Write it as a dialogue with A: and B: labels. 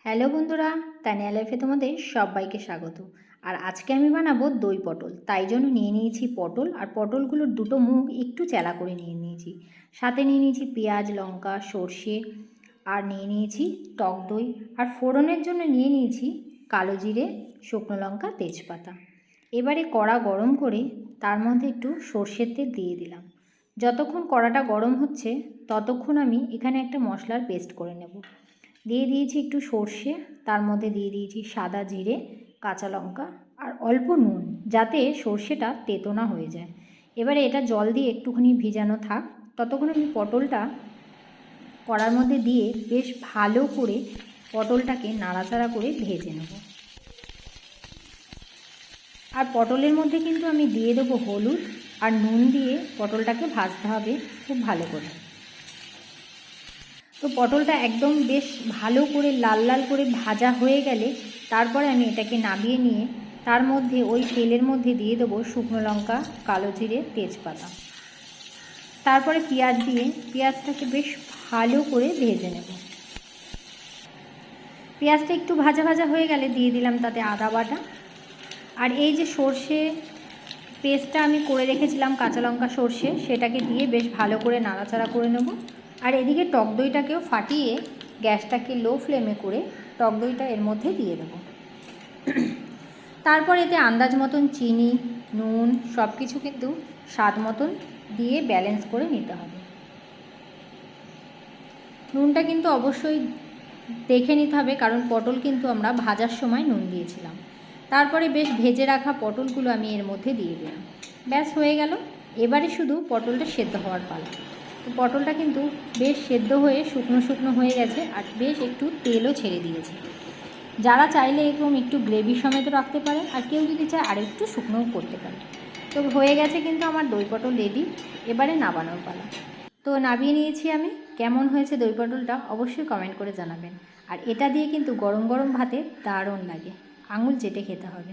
A: Hello বন্ধুরা, তানিয়া লাইফে তোমাদের সবাইকে স্বাগত। আর আজকে আমি বানাবো দই পটল। তাই জন্য নিয়ে নিয়েছি পটল, আর পটলগুলোর দুটো মুখ একটু চেলা করে নিয়ে নিয়েছি। সাথে নিয়ে নিয়েছি পেঁয়াজ, লঙ্কা, সর্ষে, আর নিয়ে নিয়েছি টক দই। আর ফোড়নের জন্য নিয়ে নিয়েছি কালো জিরে, শুকনো লঙ্কা, তেজপাতা। এবারে কড়া গরম করে তার মধ্যে একটু সর্ষের তেল দিয়ে দিলাম। যতক্ষণ কড়াটা গরম হচ্ছে ততক্ষণ আমি এখানে একটা মশলার পেস্ট করে নেব। দিয়ে দিয়েছি একটু সর্ষে, তার মধ্যে দিয়ে দিয়েছি সাদা জিরে, কাঁচা লঙ্কা আর অল্প নুন, যাতে সর্ষেটা তেতো না হয়ে যায়। এবারে এটা জল দিয়ে একটুখানি ভিজানো থাক। ততক্ষণ আমি পটলটা কড়ার মধ্যে দিয়ে বেশ ভালো করে পটলটাকে নাড়াচাড়া করে ভেজে নেব। আর পটলের মধ্যে কিন্তু আমি দিয়ে দেবো হলুদ আর নুন দিয়ে পটলটাকে ভাজতে হবে খুব ভালো করে। তো পটলটা একদম বেশ ভালো করে লাল লাল করে ভাজা হয়ে গেলে তারপরে আমি এটাকে নামিয়ে নিয়ে তার মধ্যে ওই তেলের মধ্যে দিয়ে দেবো শুকনো লঙ্কা, কালো জিরে, তেজপাতা। তারপরে পেঁয়াজ দিয়ে পেঁয়াজটাকে বেশ ভালো করে ভেজে নেব। পেঁয়াজটা একটু ভাজা ভাজা হয়ে গেলে দিয়ে দিলাম তাতে আদা বাটা। আর এই যে সর্ষে পেস্টটা আমি করে রেখেছিলাম, কাঁচা লঙ্কা সর্ষে, সেটাকে দিয়ে বেশ ভালো করে নাড়াচাড়া করে নেব। আর এদিকে টক দইটাকেও ফাটিয়ে গ্যাসটাকে লো ফ্লেমে করে টক দইটা এর মধ্যে দিয়ে দেবো। তারপর এতে আন্দাজ মতন চিনি, নুন সব কিছু কিন্তু স্বাদ মতন দিয়ে ব্যালেন্স করে নিতে হবে। নুনটা কিন্তু অবশ্যই দেখে নিতে হবে, কারণ পটল কিন্তু আমরা ভাজার সময় নুন দিয়েছিলাম। তারপরে বেশ ভেজে রাখা পটলগুলো আমি এর মধ্যে দিয়ে দিলাম। ব্যাস হয়ে গেল। এবারে শুধু পটলটা সেদ্ধ হওয়ার পালা। তো পটলটা কিন্তু বেশ সেদ্ধ হয়ে শুকনো শুকনো হয়ে গেছে, আর বেশ একটু তেলও ছেড়ে দিয়েছে। যারা চাইলে এরকম একটু গ্রেভি সমেত রাখতে পারে, আর কেউ যদি চায় আর একটু শুকনোও করতে পারে। তো হয়ে গেছে কিন্তু আমার দই পটল রেডি। এবারে নামানোর পালা। তো নামিয়ে নিয়েছি আমি। কেমন হয়েছে দই পটলটা অবশ্যই কমেন্ট করে জানাবেন। আর এটা দিয়ে কিন্তু গরম গরম ভাতে দারুণ লাগে, আঙুল চেটে খেতে হবে।